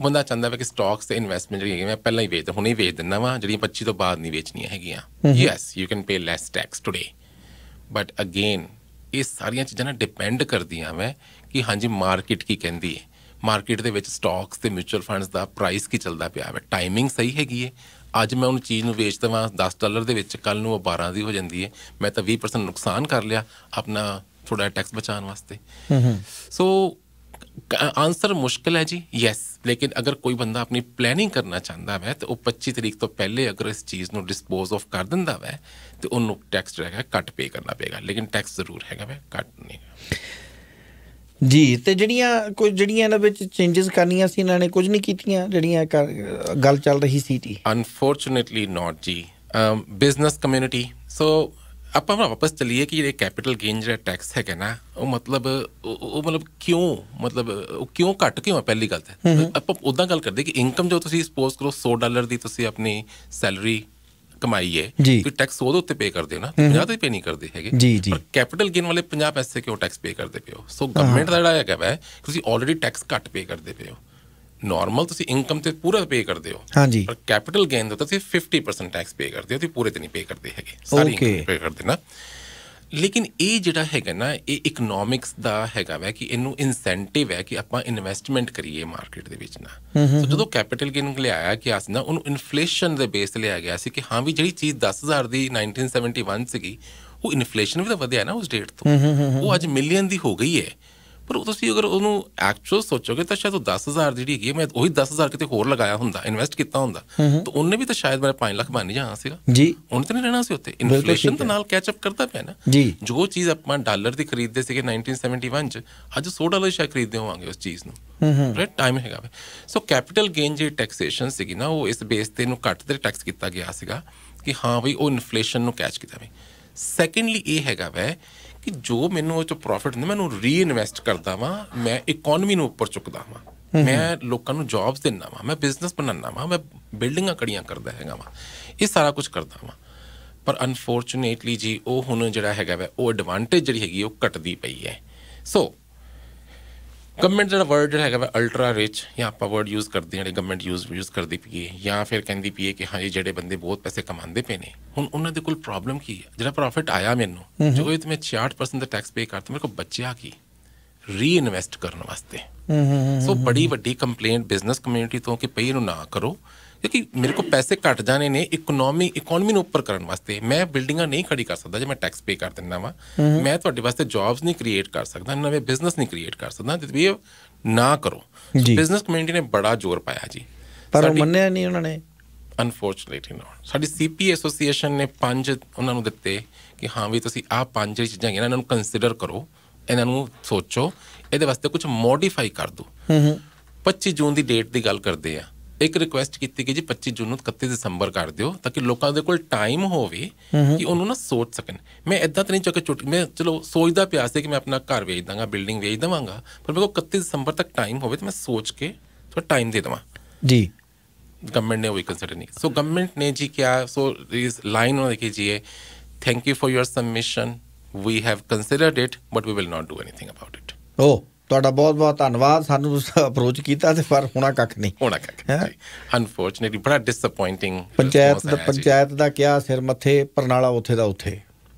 ਬੰਦਾ ਚਾਹੁੰਦਾ ਵਾ ਕਿ ਸਟਾਕਸ ਤੇ ਇਨਵੈਸਟਮੈਂਟ ਜਿਹੜੀ ਹੈਗੀ ਮੈਂ ਪਹਿਲਾਂ ਹੀ ਹੁਣੇ ਹੀ ਵੇਚ ਦਿੰਦਾ ਵਾ, ਜਿਹੜੀਆਂ 25 ਤੋਂ ਬਾਅਦ ਨਹੀਂ ਵੇਚਣੀਆਂ ਹੈਗੀਆਂ। Yes you can pay less tax today, but again ਇਹ ਸਾਰੀਆਂ ਚੀਜ਼ਾਂ ਨਾ ਡਿਪੈਂਡ ਕਰਦੀਆਂ ਵੈ ਕਿ ਹਾਂਜੀ ਮਾਰਕੀਟ ਕੀ ਕਹਿੰਦੀ ਹੈ। ਮਾਰਕੀਟ ਦੇ ਵਿੱਚ ਸਟਾਕਸ ਤੇ ਮਿਊਚੁਅਲ ਫੰਡਸ ਦਾ ਪ੍ਰਾਈਸ ਕੀ ਚੱਲਦਾ ਪਿਆ ਵਾ, ਟਾਈਮਿੰਗ ਸਹੀ ਹੈਗੀ ਹੈ। ਅੱਜ ਮੈਂ ਉਹਨੂੰ ਚੀਜ਼ ਨੂੰ ਵੇਚ ਦੇਵਾਂ $10 ਦੇ ਵਿੱਚ, ਕੱਲ੍ਹ ਨੂੰ ਉਹ 12 ਦੀ ਹੋ ਜਾਂਦੀ ਹੈ, ਮੈਂ ਤਾਂ 20% ਨੁਕਸਾਨ ਕਰ ਲਿਆ ਆਪਣਾ ਥੋੜ੍ਹਾ ਟੈਕਸ ਬਚਾਉਣ ਵਾਸਤੇ। ਸੋ ਆਨਸਰ ਮੁਸ਼ਕਿਲ ਹੈ ਜੀ, ਯੈਸ। ਲੇਕਿਨ ਅਗਰ ਕੋਈ ਬੰਦਾ ਆਪਣੀ ਪਲੈਨਿੰਗ ਕਰਨਾ ਚਾਹੁੰਦਾ ਵੈ ਤਾਂ ਉਹ 25 ਤਰੀਕ ਤੋਂ ਪਹਿਲੇ ਅਗਰ ਇਸ ਚੀਜ਼ ਨੂੰ ਡਿਸਪੋਜ਼ ਆਫ ਕਰ ਦਿੰਦਾ ਵੈ ਤੇ ਉਹਨੂੰ ਟੈਕਸ ਜਿਹੜਾ ਹੈਗਾ ਘੱਟ ਪੇ ਕਰਨਾ ਪਏਗਾ। ਲੇਕਿਨ ਟੈਕਸ ਜ਼ਰੂਰ ਹੈਗਾ ਵੈ, ਘੱਟ ਨਹੀਂ ਜੀ। ਤੇ ਜਿਹੜੀਆਂ ਇਹਨਾਂ ਵਿੱਚ ਚੇਂਜਸ ਕਰਨੀਆਂ ਸੀ ਇਹਨਾਂ ਨੇ ਕੁਝ ਨਹੀਂ ਕੀਤੀਆਂ, ਜਿਹੜੀਆਂ ਗੱਲ ਚੱਲ ਰਹੀ ਸੀ ਜੀ? ਅਨਫੋਰਚੂਨੇਟਲੀ ਨੋਟ ਜੀ। ਬਿਜ਼ਨਸ ਕਮਿਊਨਿਟੀ, ਸੋ ਆਪਾਂ ਵਾਪਸ ਚੱਲੀਏ ਕਿ ਜਿਹੜੇ ਕੈਪੀਟਲ ਗੇਨ ਜਿਹੜਾ ਟੈਕਸ ਹੈਗਾ ਨਾ, ਉਹ ਮਤਲਬ ਕਿਉਂ ਘੱਟ ਕਿਉਂ ਹੈ? ਪਹਿਲੀ ਗੱਲ ਤਾਂ ਆਪਾਂ ਉੱਦਾਂ ਗੱਲ ਕਰਦੇ ਕਿ ਇਨਕਮ ਜੋ ਤੁਸੀਂ ਸਪੋਜ਼ ਕਰੋ $100 ਦੀ ਤੁਸੀਂ ਆਪਣੀ ਸੈਲਰੀ ਕਮਾਈ ਹੈ, ਤੁਸੀਂ ਟੈਕਸ ਉਹਦੇ ਉੱਤੇ ਪੇ ਕਰਦੇ ਹੋ ਨਾ, 50 ਤੇ ਪੇ ਨਹੀਂ ਕਰਦੇ ਹੈਗੇ। ਪਰ ਕੈਪੀਟਲ ਗੇਨ ਵਾਲੇ 50 ਪੈਸੇ ਕਿਉਂ ਟੈਕਸ ਪੇ ਕਰਦੇ ਪਏ ਹੋ? ਸੋ ਗਵਰਨਮੈਂਟ ਦਾ ਜਿਹੜਾ ਹੈਗਾ ਵੈ ਤੁਸੀਂ ਆਲਰੇਡੀ ਟੈਕਸ ਘੱਟ ਪੇ ਕਰਦੇ ਪਏ ਹੋ। ਨੋਰਮਲ ਤੁਸੀਂ ਇਨਕਮ ਤੇ ਪੂਰਾ ਪੇ ਕਰਦੇ ਹੋ, ਪਰ ਕੈਪੀਟਲ ਗੇਨ ਦਾ ਤੁਸੀਂ 50% ਟੈਕਸ ਪੇ ਕਰਦੇ ਹੋ, ਤੁਸੀਂ ਪੂਰੇ ਤੇ ਨਹੀਂ ਪੇ ਕਰਦੇ ਹੈਗੇ, ਸਾਰੀ ਇਨਕਮ ਪੇ ਕਰਦੇ ਨਾ। ਲੇਕਿਨ ਇਹ ਜਿਹੜਾ ਹੈਗਾ ਨਾ, ਇਹ ਇਕਨੋਮਿਕਸ ਦਾ ਹੈਗਾ ਵੈ ਕਿ ਇਹਨੂੰ ਇਨਸੈਂਟਿਵ ਹੈ ਕਿ ਆਪਾਂ ਇਨਵੈਸਟਮੈਂਟ ਕਰੀਏ ਮਾਰਕੀਟ ਦੇ ਵਿੱਚ ਨਾ। ਸੋ ਜਦੋਂ ਕੈਪੀਟਲ ਗੇਨ ਲਿਆਇਆ ਗਿਆ ਸੀ ਨਾ, ਉਹਨੂੰ ਇਨਫਲੇਸ਼ਨ ਦੇ ਬੇਸ ਤੇ ਲਿਆ ਗਿਆ ਸੀ ਕਿ ਹਾਂ ਵੀ ਜਿਹੜੀ ਚੀਜ਼ 10,000 ਦੀ 1971 ਸੀਗੀ ਉਹ ਇਨਫਲੇਸ਼ਨ ਵੀ ਤਾਂ ਵਧਿਆ ਨਾ ਉਸ ਡੇਟ ਤੋਂ, ਉਹ ਅੱਜ ਮਿਲੀਅਨ ਦੀ ਹੋ ਗਈ ਹੈ। ਪਰ ਤੁਸੀਂ ਅਗਰ ਉਹਨੂੰ ਐਕਚੁਅਲ ਸੋਚੋਗੇ ਤਾਂ ਸ਼ਾਇਦ ਉਹ 10,000 ਜਿਹੜੀ ਹੈਗੀ ਹੈ, ਮੈਂ ਉਹੀ 10,000 ਕਿਤੇ ਹੋਰ ਲਗਾਇਆ ਹੁੰਦਾ, ਇਨਵੈਸਟ ਕੀਤਾ ਹੁੰਦਾ, ਤਾਂ ਉਹਨੇ ਵੀ ਤਾਂ ਸ਼ਾਇਦ ਮੇਰਾ 5 ਲੱਖ ਬਣ ਜਾਣਾ ਸੀਗਾ ਜੀ। ਉਹਨੇ ਤਾਂ ਨਹੀਂ ਰਹਿਣਾ ਸੀ ਉੱਥੇ। ਇਨਫਲੇਸ਼ਨ ਦੇ ਨਾਲ ਕੈਚਅਪ ਕਰਦਾ ਪਿਆ ਨਾ ਜੀ। ਜੋ ਚੀਜ਼ ਆਪਾਂ ਡਾਲਰ ਦੀ ਖਰੀਦਦੇ ਸੀਗੇ 1971 ਚ, ਅੱਜ $100 ਸ਼ਾਇਦ ਖਰੀਦਦੇ ਹੋਵਾਂਗੇ ਉਸ ਚੀਜ਼ ਨੂੰ, ਰਾਈਟ? ਟਾਈਮ ਹੈਗਾ ਵੇ। ਸੋ ਕੈਪੀਟਲ ਗੇਨ ਜਿਹੜੀ ਟੈਕਸੇਸ਼ਨ ਸੀਗੀ ਨਾ, ਉਹ ਇਸ ਬੇਸ ਤੇ ਇਹਨੂੰ ਘੱਟ ਤੇ ਟੈਕਸ ਕੀਤਾ ਗਿਆ ਸੀਗਾ ਕਿ ਹਾਂ ਬਈ ਉਹ ਇਨਫਲੇਸ਼ਨ ਨੂੰ ਕੈਚ ਕੀਤਾ ਵੇ। ਸੈਕੰਡਲੀ ਇਹ ਹੈਗਾ ਵੈ ਕਿ ਜੋ ਮੈਨੂੰ ਉਹ 'ਚੋਂ ਪ੍ਰੋਫਿਟ ਹੁੰਦਾ, ਮੈਨੂੰ ਰੀ ਇਨਵੈਸਟ ਕਰਦਾ ਵਾਂ, ਮੈਂ ਇਕੋਨਮੀ ਨੂੰ ਉੱਪਰ ਚੁੱਕਦਾ ਵਾਂ, ਮੈਂ ਲੋਕਾਂ ਨੂੰ ਜੋਬਸ ਦਿੰਦਾ ਵਾਂ, ਮੈਂ ਬਿਜ਼ਨਸ ਬਣਾਉਂਦਾ ਵਾਂ, ਮੈਂ ਬਿਲਡਿੰਗਾਂ ਖੜੀਆਂ ਕਰਦਾ ਹੈਗਾ ਵਾਂ, ਇਹ ਸਾਰਾ ਕੁਛ ਕਰਦਾ ਵਾਂ। ਪਰ ਅਨਫੋਰਚੂਨੇਟਲੀ ਜੀ ਉਹ ਹੁਣ ਜਿਹੜਾ ਹੈਗਾ ਵੈ ਉਹ ਐਡਵਾਂਟੇਜ ਜਿਹੜੀ ਹੈਗੀ ਉਹ ਘਟਦੀ ਪਈ ਹੈ। ਸੋ ਗਵਰਨਮੈਂਟ ਜਿਹੜਾ ਵਰਡ ਜਿਹੜਾ ਹੈਗਾ ਵਾ ਅਲਟਰਾ ਰਿਚ, ਜਾਂ ਆਪਾਂ ਵਰਡ ਯੂਜ਼ ਕਰਦੇ ਹਾਂ ਜਿਹੜੇ ਗਵਰਨਮੈਂਟ ਯੂਜ਼ ਕਰਦੀ ਪਈਏ, ਜਾਂ ਫਿਰ ਕਹਿੰਦੀ ਪਈਏ ਕਿ ਹਾਂ ਜੀ ਜਿਹੜੇ ਬੰਦੇ ਬਹੁਤ ਪੈਸੇ ਕਮਾਉਂਦੇ ਪਏ ਨੇ, ਹੁਣ ਉਹਨਾਂ ਦੇ ਕੋਲ ਪ੍ਰੋਬਲਮ ਕੀ ਹੈ? ਜਿਹੜਾ ਪ੍ਰੋਫਿਟ ਆਇਆ ਮੈਨੂੰ, ਜੋ ਇਹ ਮੈਂ 66% ਦਾ ਟੈਕਸ ਪੇ ਕਰਤਾ, ਮੇਰੇ ਕੋਲ ਬਚਿਆ ਕੀ ਰੀ ਇਨਵੈਸਟ ਕਰਨ ਵਾਸਤੇ। ਸੋ ਬੜੀ ਵੱਡੀ ਕੰਪਲੇਂਟ ਬਿਜ਼ਨਸ ਕਮਿਊਨਿਟੀ ਤੋਂ ਕਿ ਪਈ ਇਹਨੂੰ ਨਾ ਕਰੋ, ਕਿਉਂਕਿ ਮੇਰੇ ਕੋਲ ਪੈਸੇ ਘੱਟ ਜਾਣੇ ਨੇ ਇਕੋਨੋਮੀ ਨੂੰ ਉੱਪਰ ਕਰਨ ਵਾਸਤੇ। ਮੈਂ ਬਿਲਡਿੰਗਾਂ ਨਹੀਂ ਖੜੀ ਕਰ ਸਕਦਾ ਜੇ ਮੈਂ ਟੈਕਸ ਪੇ ਕਰ ਦਿੰਦਾ ਵਾਂ, ਮੈਂ ਤੁਹਾਡੇ ਵਾਸਤੇ ਜੌਬਸ ਨਹੀਂ ਕ੍ਰੀਏਟ ਕਰ ਸਕਦਾ, ਨਵੇਂ ਬਿਜ਼ਨਸ ਨਹੀਂ ਕ੍ਰੀਏਟ ਕਰ ਸਕਦਾ, ਵੀ ਨਾ ਕਰੋ। ਬਿਜ਼ਨਸ ਕਮਿਊਨਿਟੀ ਨੇ ਬੜਾ ਜ਼ੋਰ ਪਾਇਆ ਜੀ, ਪਰ ਮੰਨਿਆ ਨਹੀਂ ਉਹਨਾਂ ਨੇ, ਅਨਫੋਰਚੂਨੇਟਲੀ ਨੋਟ। ਸਾਡੀ CPA ਐਸੋਸੀਏਸ਼ਨ ਨੇ 5 ਉਹਨਾਂ ਨੂੰ ਦਿੱਤੇ ਕਿ ਹਾਂ ਵੀ ਤੁਸੀਂ ਆਹ 5 ਜਿਹੜੀ ਚੀਜ਼ਾਂ ਹੈਗੀਆਂ ਇਹਨਾਂ ਨੂੰ ਕੰਸੀਡਰ ਕਰੋ, ਇਹਨਾਂ ਨੂੰ ਸੋਚੋ, ਇਹਦੇ ਵਾਸਤੇ ਕੁਝ ਮੋਡੀਫਾਈ ਕਰ ਦਿਓ। 25 ਜੂਨ ਦੀ ਡੇਟ ਦੀ ਗੱਲ ਕਰਦੇ ਆ, ਇੱਕ ਰਿਕੁਐਸਟ ਕੀਤੀ ਕਿ ਜੀ 25 ਜੂਨ ਨੂੰ 31 ਦਸੰਬਰ ਕਰ ਦਿਓ, ਤਾਂ ਕਿ ਲੋਕਾਂ ਦੇ ਕੋਲ ਟਾਈਮ ਹੋਵੇ ਕਿ ਉਹਨੂੰ ਨਾ ਸੋਚ ਸਕਣ। ਮੈਂ ਇੱਦਾਂ ਤਾਂ ਨਹੀਂ ਚੱਕ ਮੈਂ ਚਲੋ ਸੋਚਦਾ ਪਿਆ ਸੀ ਕਿ ਮੈਂ ਆਪਣਾ ਘਰ ਵੇਚ ਦਾਂਗਾ, ਬਿਲਡਿੰਗ ਵੇਚ ਦੇਵਾਂਗਾ, ਪਰ ਮੇਰੇ ਕੋਲ 31 ਦਸੰਬਰ ਤੱਕ ਟਾਈਮ ਹੋਵੇ ਤਾਂ ਮੈਂ ਸੋਚ ਕੇ ਥੋੜਾ ਟਾਈਮ ਦੇ ਦੇਵਾਂ ਜੀ। ਗਵਰਨਮੈਂਟ ਨੇ ਉਹ ਕੰਸੀਡਰ ਨਹੀਂ। ਸੋ ਗਵਰਨਮੈਂਟ ਨੇ ਜੀ ਕਿਹਾ, ਸੋ ਇਸ ਲਾਈਨ ਉਹ ਦੇਖੀ ਜੀ, thank you for your submission, we have considered it but we will not do anything about it. ਓ ਤੁਹਾਡਾ ਬਹੁਤ ਬਹੁਤ ਧੰਨਵਾਦ, ਸਾਨੂੰ ਅਪਰੋਚ ਕੀਤਾ ਤੇ ਪਰ ਹੋਣਾ ਕੱਖ ਨਹੀਂ, ਹੋਣਾ ਕੱਖ ਨਹੀਂ। ਅਨਫੋਰਚੂਨੇਟਲੀ ਬੜਾ ਡਿਸਅਪੋਇੰਟਿੰਗ। ਪੰਚਾਇਤ ਦਾ ਕਿਹਾ ਸਿਰ ਮੱਥੇ, ਪਰਨਾਲਾ ਉੱਥੇ ਦਾ ਉੱਥੇ।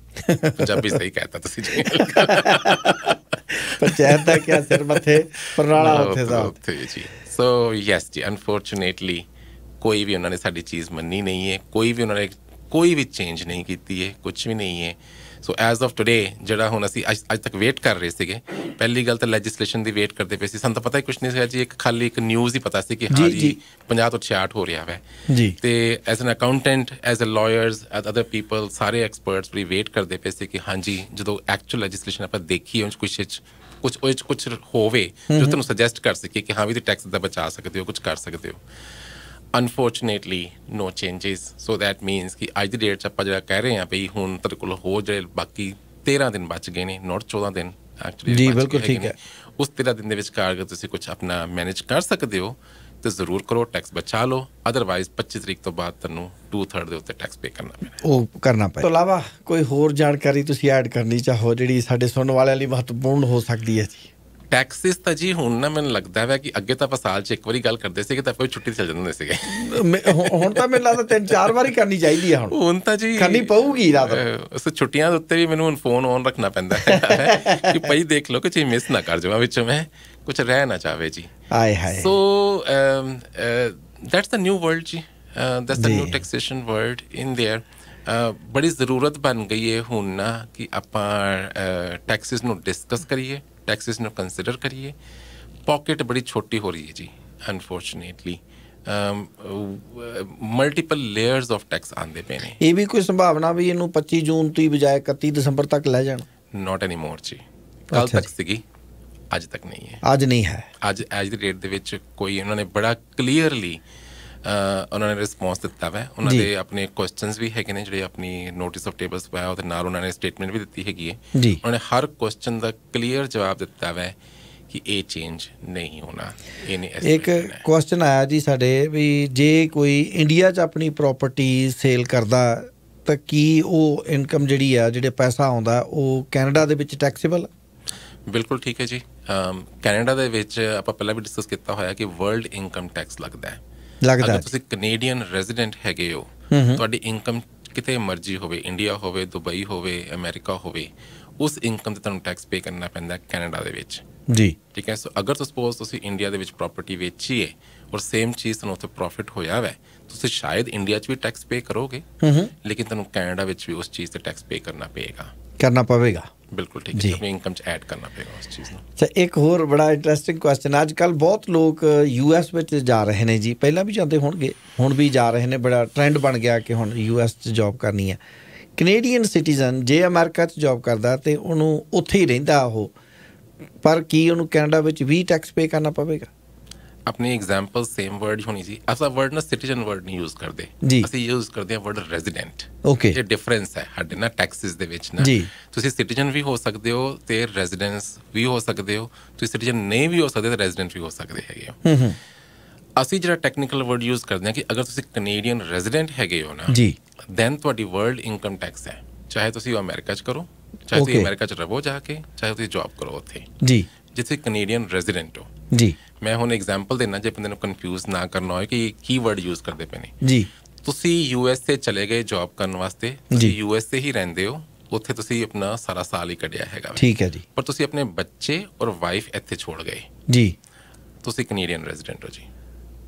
ਪੰਜਾਬੀ ਸਹੀ ਕਹਿਤਾ ਤੁਸੀਂ ਜੀ। ਪੰਚਾਇਤ ਦਾ ਕਿਹਾ ਸਿਰ ਮੱਥੇ, ਪਰਨਾਲਾ ਉੱਥੇ ਦਾ ਉੱਥੇ ਜੀ। ਸੋ ਯੈਸ ਜੀ, ਅਨਫੋਰਚੂਨੇਟਲੀ ਕੋਈ ਵੀ ਉਹਨਾਂ ਨੇ ਸਾਡੀ ਚੀਜ਼ ਮੰਨੀ ਨਹੀਂ ਹੈ, ਕੋਈ ਵੀ ਉਹਨਾਂ ਨੇ ਕੋਈ ਵੀ ਚੇਂਜ ਨਹੀਂ ਕੀਤੀ ਹੈ, ਕੁਛ ਵੀ ਨਹੀਂ ਹੈ। ਸੋ ਐਜ਼ ਆਫ ਟੂਡੇ ਜਿਹੜਾ ਹੁਣ ਅਸੀਂ ਅੱਜ ਤੱਕ ਵੇਟ ਕਰ ਰਹੇ ਸੀਗੇ, ਪਹਿਲੀ ਗੱਲ ਤਾਂ ਲੈਜਿਸਲੇਸ਼ਨ ਦੀ ਵੇਟ ਕਰਦੇ ਪਏ ਸੀ, ਸਾਨੂੰ ਤਾਂ ਪਤਾ ਹੀ ਕੁਛ ਨਹੀਂ ਸੀਗਾ ਜੀ, ਇੱਕ ਖਾਲੀ ਇੱਕ ਨਿਊਜ਼ ਹੀ ਪਤਾ ਸੀ ਕਿ ਹਾਂ ਜੀ 50 ਤੋਂ 66 ਹੋ ਰਿਹਾ ਵੈ ਜੀ। ਤੇ as an accountant, as a lawyers, as other people, ਸਾਰੇ ਐਕਸਪਰਟਸ ਵੀ ਵੇਟ ਕਰਦੇ ਪਏ ਸੀ ਕਿ ਹਾਂਜੀ ਜਦੋਂ ਐਕਚੁਅਲ ਲੈਜਿਸਲੇਸ਼ਨ ਆਪਾਂ ਦੇਖੀਏ ਉਹ 'ਚ ਕੁਛ ਹੋਵੇ ਜੋ ਤੁਹਾਨੂੰ ਸੁਜੈਸਟ ਕਰ ਸਕੇ ਕਿ ਹਾਂ ਵੀ ਤੁਸੀਂ ਟੈਕਸ ਦਾ ਬਚਾ ਸਕਦੇ ਹੋ, ਕੁਛ ਕਰ ਸਕਦੇ ਹੋ। Unfortunately no changes. So that means ਕਿ ਅੱਜ ਦੀ ਡੇਟ 'ਚ ਆਪਾਂ ਜਿਹੜਾ ਕਹਿ ਰਹੇ ਹਾਂ ਵੀ ਹੁਣ ਤੁਹਾਡੇ ਕੋਲ ਹੋਰ ਜਿਹੜੇ ਬਾਕੀ 13 ਦਿਨ ਬਚ ਗਏ ਨੇ, ਨੋਟ 14 ਦਿਨ ਐਕਚੁਅਲੀ ਜੀ, ਬਿਲਕੁਲ ਠੀਕ ਹੈ। ਉਸ 13 ਦਿਨ ਦੇ ਵਿਚਕਾਰ ਅਗਰ ਤੁਸੀਂ ਕੁਛ ਆਪਣਾ ਮੈਨੇਜ ਕਰ ਸਕਦੇ ਹੋ ਤਾਂ ਜ਼ਰੂਰ ਕਰੋ, ਟੈਕਸ ਬਚਾ ਲਓ। ਅਦਰਵਾਈਜ਼ 25 ਤਰੀਕ ਤੋਂ ਬਾਅਦ ਤੁਹਾਨੂੰ 2/3 ਦੇ ਉੱਤੇ ਟੈਕਸ ਪੇ ਕਰਨਾ ਪੈਣਾ, ਉਹ ਕਰਨਾ ਪਏ। ਤੋਂ ਇਲਾਵਾ ਕੋਈ ਹੋਰ ਜਾਣਕਾਰੀ ਤੁਸੀਂ ਐਡ ਕਰਨੀ ਚਾਹੋ ਜਿਹੜੀ ਸਾਡੇ ਸੁਣਨ ਵਾਲਿਆਂ ਲਈ ਮਹੱਤਵਪੂਰਨ ਹੋ ਸਕਦੀ ਹੈ ਜੀ? ਟੈਕਸਿਸ ਤਾਂ ਜੀ ਹੁਣ ਨਾ ਮੈਨੂੰ ਲੱਗਦਾ ਹੈ ਕਿ ਅੱਗੇ ਤਾਂ ਆਪਾਂ ਸਾਲ 'ਚ ਇੱਕ ਵਾਰੀ ਗੱਲ ਕਰਦੇ ਸੀਗੇ ਤਾਂ ਆਪਾਂ ਛੁੱਟੀ ਚੱਲ ਜਾਂਦੇ ਸੀਗੇ, ਹੁਣ ਤਾਂ ਮੈਨੂੰ ਲੱਗਦਾ 3-4 ਵਾਰੀ ਕਰਨੀ ਚਾਹੀਦੀ ਹੈ। ਹੁਣ ਤਾਂ ਜੀ ਕਰਨੀ ਪਊਗੀ ਰਾਤ ਉਸ ਛੁੱਟੀਆਂ ਦੇ ਉੱਤੇ ਵੀ ਮੈਨੂੰ ਹੁਣ ਫੋਨ ਔਨ ਰੱਖਣਾ ਪੈਂਦਾ ਹੈ ਕਿ ਭਾਈ ਦੇਖ ਲਓ ਕਿ ਚੀਜ਼ ਮਿਸ ਨਾ ਕਰ ਜਾਵਾਂ, ਵਿੱਚੋਂ ਮੈਂ ਕੁਛ ਰਹਿ ਨਾ ਜਾਵੇ ਜੀ। So that's the new world ਜੀ, that's the new taxation world in there. ਬੜੀ ਜ਼ਰੂਰਤ ਬਣ ਗਈ ਹੈ ਹੁਣ ਨਾ ਕਿ ਆਪਾਂ ਟੈਕਸਿਸ ਨੂੰ ਡਿਸਕਸ ਕਰੀਏ, ਟੈਕਸਿਸ ਨੂੰ ਕੰਸੀਡਰ ਕਰੀਏ। ਪੋਕਟ ਬੜੀ ਛੋਟੀ ਹੋ ਰਹੀ ਹੈ ਜੀ unfortunately, multiple layers of tax ਆਉਂਦੇ ਪਏ ਨੇ। ਇਹ ਵੀ ਕੋਈ ਸੰਭਾਵਨਾ ਵੀ ਇਹਨੂੰ 25 ਜੂਨ ਤੋਂ ਹੀ ਬਜਾਏ 31 ਦਸੰਬਰ ਤੱਕ ਲੈ ਜਾਣ? ਨੋਟ ਐਨੀ ਮੋਰ ਜੀ, ਕੱਲ ਤੱਕ ਸੀਗੀ, ਅੱਜ ਤੱਕ ਨਹੀਂ ਹੈ। ਅੱਜ ਨਹੀਂ ਹੈ, ਅੱਜ ਦੀ ਡੇਟ ਦੇ ਵਿੱਚ ਕੋਈ ਉਹਨਾਂ ਨੇ ਬੜਾ ਕਲੀਅਰਲੀ ਉਹਨਾਂ ਨੇ ਰਿਸਪੌਂਸ ਦਿੱਤਾ ਵਾ। ਉਹਨਾਂ ਦੇ ਆਪਣੇ ਕੁਐਸਚਨਸ ਵੀ ਹੈਗੇ ਨੇ ਜਿਹੜੇ ਆਪਣੀ ਨੋਟਿਸ ਆਫ ਟੇਬਲਸ ਪਾਇਆ, ਉਹਦੇ ਨਾਲ ਉਹਨਾਂ ਨੇ ਸਟੇਟਮੈਂਟ ਵੀ ਦਿੱਤੀ ਹੈਗੀ ਹੈ। ਉਹਨਾਂ ਨੇ ਹਰ ਕੁਐਸਚਨ ਦਾ ਕਲੀਅਰ ਜਵਾਬ ਦਿੱਤਾ ਵਾ ਕਿ ਇਹ ਚੇਂਜ ਨਹੀਂ ਹੋਣਾ, ਇਹ ਨਹੀਂ। ਇੱਕ ਕੁਐਸਚਨ ਆਇਆ ਜੀ ਸਾਡੇ ਵੀ ਜੇ ਕੋਈ ਇੰਡੀਆ 'ਚ ਆਪਣੀ ਪ੍ਰੋਪਰਟੀ ਸੇਲ ਕਰਦਾ ਤਾਂ ਕੀ ਉਹ ਇਨਕਮ ਜਿਹੜੀ ਆ, ਜਿਹੜੇ ਪੈਸਾ ਆਉਂਦਾ ਉਹ ਕੈਨੇਡਾ ਦੇ ਵਿੱਚ ਟੈਕਸੇਬਲ? ਬਿਲਕੁਲ ਠੀਕ ਹੈ ਜੀ। ਕੈਨੇਡਾ ਦੇ ਵਿੱਚ ਆਪਾਂ ਪਹਿਲਾਂ ਵੀ ਡਿਸਕਸ ਕੀਤਾ ਹੋਇਆ ਕਿ ਵਰਲਡ ਇਨਕਮ ਟੈਕਸ ਲੱਗਦਾ ਹੈ। ਅਗਰ ਤੁਸੀਂ ਕੈਨੇਡੀਅਨ ਰੈਜ਼ੀਡੈਂਟ ਹੈਗੇ ਹੋ, ਤੁਹਾਡੀ ਇਨਕਮ ਕਿਤੇ ਮਰਜ਼ੀ ਹੋਵੇ, ਇੰਡੀਆ ਹੋਵੇ, ਦੁਬਈ ਹੋਵੇ, ਅਮਰੀਕਾ ਹੋਵੇ, ਉਸ ਇਨਕਮ 'ਤੇ ਤੁਹਾਨੂੰ ਟੈਕਸ ਪੇ ਕਰਨਾ ਪੈਂਦਾ ਕੈਨੇਡਾ ਦੇ ਵਿੱਚ। ਜੀ ਠੀਕ ਹੈ। ਸੋ ਅਗਰ ਸਪੋਜ਼ ਤੁਸੀਂ ਇੰਡੀਆ ਦੇ ਵਿੱਚ ਪ੍ਰਾਪਰਟੀ ਵੇਚੀ ਹੈ ਔਰ ਸੇਮ ਚੀਜ਼ ਤੁਹਾਨੂੰ ਉੱਥੇ ਪ੍ਰੋਫਿਟ ਹੋਇਆ ਵੈ, ਤੁਸੀਂ ਸ਼ਾਇਦ ਇੰਡੀਆ 'ਚ ਵੀ ਟੈਕਸ ਪੇ ਕਰੋਗੇ, ਲੇਕਿਨ ਤੁਹਾਨੂੰ ਕੈਨੇਡਾ ਵਿੱਚ ਵੀ ਉਸ ਚੀਜ਼ ਤੇ ਟੈਕਸ ਪੇ ਕਰਨਾ ਪਵੇਗਾ। ਬਿਲਕੁਲ ਠੀਕ ਹੈ, ਆਪਣੀ ਇਨਕਮ 'ਚ ਐਡ ਕਰਨਾ ਪਵੇਗਾ ਉਸ ਚੀਜ਼ ਨੂੰ। ਅੱਛਾ, ਇੱਕ ਹੋਰ ਬੜਾ ਇੰਟਰਸਟਿੰਗ ਕੁਐਸਚਨ, ਅੱਜ ਕੱਲ੍ਹ ਬਹੁਤ ਲੋਕ US ਵਿੱਚ ਜਾ ਰਹੇ ਨੇ ਜੀ, ਪਹਿਲਾਂ ਵੀ ਜਾਂਦੇ ਹੋਣਗੇ, ਹੁਣ ਵੀ ਜਾ ਰਹੇ ਨੇ, ਬੜਾ ਟਰੈਂਡ ਬਣ ਗਿਆ ਕਿ ਹੁਣ US 'ਚ ਜੋਬ ਕਰਨੀ ਹੈ। ਕੈਨੇਡੀਅਨ ਸਿਟੀਜ਼ਨ ਜੇ ਅਮਰੀਕਾ 'ਚ ਜੋਬ ਕਰਦਾ ਤੇ ਉਹਨੂੰ ਉੱਥੇ ਹੀ ਰਹਿੰਦਾ ਉਹ, ਪਰ ਕੀ ਉਹਨੂੰ ਕੈਨੇਡਾ ਵਿੱਚ ਵੀ ਟੈਕਸ ਪੇ ਕਰਨਾ ਪਵੇਗਾ? ਆਪਣੀ ਐਗਜ਼ਾਮਪਲ ਸੇਮ ਵਰਡ ਹੋਣੀ ਸੀ। ਅਸਾਂ ਵਰਡ ਨਾ ਸਿਟੀਜ਼ਨ ਵਰਡ ਨਹੀਂ ਯੂਜ਼ ਕਰਦੇ, ਅਸੀਂ ਯੂਜ਼ ਕਰਦੇ ਹਾਂ ਵਰਡ ਰੈਜ਼ੀਡੈਂਟ। ਓਕੇ, ਇਹ ਡਿਫਰੈਂਸ ਹੈ ਸਾਡੇ ਨਾ ਟੈਕਸਿਸ ਦੇ ਵਿੱਚ ਨਾ। ਤੁਸੀਂ ਸਿਟੀਜ਼ਨ ਵੀ ਹੋ ਸਕਦੇ ਹੋ ਤੇ ਰੈਜ਼ੀਡੈਂਸ ਵੀ ਹੋ ਸਕਦੇ ਹੋ, ਤੁਸੀਂ ਸਿਟੀਜ਼ਨ ਨਹੀਂ ਵੀ ਹੋ ਸਕਦੇ ਤੇ ਰੈਜ਼ੀਡੈਂਟ ਵੀ ਹੋ ਸਕਦੇ ਹੈਗੇ ਹੋ। ਅਸੀਂ ਜਿਹੜਾ ਟੈਕਨੀਕਲ ਵਰਡ ਯੂਜ਼ ਕਰਦੇ ਹਾਂ ਕਿ ਅਗਰ ਤੁਸੀਂ ਕੈਨੇਡੀਅਨ ਰੈਜ਼ੀਡੈਂਟ ਹੈਗੇ ਹੋ ਨਾ, ਦੈਨ ਤੁਹਾਡੀ ਵਰਲਡ ਇਨਕਮ ਟੈਕਸ ਹੈ, ਚਾਹੇ ਤੁਸੀਂ ਉਹ ਅਮਰੀਕਾ 'ਚ ਕਰੋ, ਚਾਹੇ ਤੁਸੀਂ ਅਮਰੀਕਾ 'ਚ ਰਹੋ ਜਾ ਕੇ, ਚਾਹੇ ਤੁਸੀਂ ਜੋਬ ਕਰੋ ਉੱਥੇ, ਜਿੱਥੇ ਕੈਨੇਡੀਅਨ ਰੈਜ਼ੀਡੈਂਟ ਹੋ। ਮੈਂ ਹੁਣ ਐਗਜ਼ਾਮਪਲ ਦੇਣਾ ਜੇ ਬੰਦੇ ਨੂੰ ਕਨਫਿਊਜ਼ ਨਾ ਕਰਨਾ ਹੋਏ ਕਿ ਕੀ ਵਰਡ ਯੂਜ਼ ਕਰਦੇ ਪਏ ਨੇ। ਤੁਸੀਂ USA ਚਲੇ ਗਏ ਜੋਬ ਕਰਨ ਵਾਸਤੇ, ਤੁਸੀਂ USA ਹੀ ਰਹਿੰਦੇ ਹੋ, ਉੱਥੇ ਤੁਸੀਂ ਆਪਣਾ ਸਾਰਾ ਸਾਲ ਹੀ ਕੱਢਿਆ ਹੈਗਾ, ਠੀਕ ਹੈ ਜੀ, ਪਰ ਤੁਸੀਂ ਆਪਣੇ ਬੱਚੇ ਔਰ ਵਾਈਫ ਇੱਥੇ ਛੋੜ ਗਏ ਜੀ, ਤੁਸੀਂ ਕੈਨੇਡੀਅਨ ਰੈਜ਼ੀਡੈਂਟ ਹੋ ਜੀ,